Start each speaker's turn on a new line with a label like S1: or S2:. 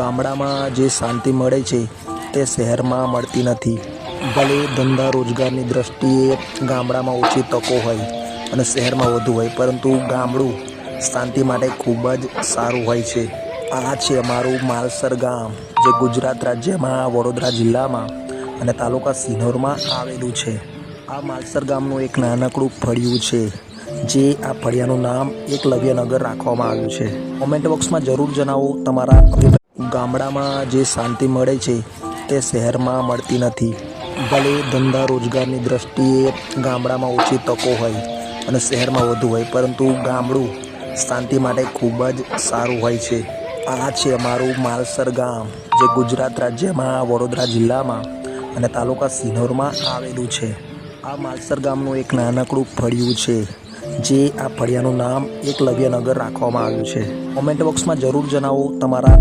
S1: ગામડામાં જે શાંતિ મળે છે તે શહેરમાં મળતી નથી. ભલે ધંધા રોજગારની દ્રષ્ટિએ ગામડામાં ઓછી તકો હોય અને શહેરમાં વધુ હોય, પરંતુ ગામડું શાંતિ માટે ખૂબ જ સારું હોય છે. આ છે અમારું માલસર ગામ, જે ગુજરાત રાજ્યમાં વડોદરા જિલ્લામાં અને તાલુકા સિનોરમાં આવેલું છે. આ માલસર ગામનું એક નાનકડું ફળિયું છે, જે આ ફળિયાનું નામ એકલવ્યનગર રાખવામાં આવ્યું છે. કોમેન્ટ બોક્સમાં જરૂર જણાવો તમારા અભિપ્રાય. ગામડામાં જે શાંતિ મળે છે તે શહેરમાં મળતી નથી. ભલે ધંધા રોજગારની દ્રષ્ટિએ ગામડામાં ઓછી તકો હોય અને શહેરમાં વધુ હોય, પરંતુ ગામડું શાંતિ માટે ખૂબ જ સારું હોય છે. આ છે અમારું માલસર ગામ, જે ગુજરાત રાજ્યમાં વડોદરા જિલ્લામાં અને તાલુકા સિનોરમાં આવેલું છે. આ માલસર ગામનું એક નાનકડું ફળિયું છે, જે આ ફળિયાનું નામ એકલવ્યનગર રાખવામાં આવ્યું છે. કોમેન્ટ બોક્સમાં જરૂર જણાવો તમારા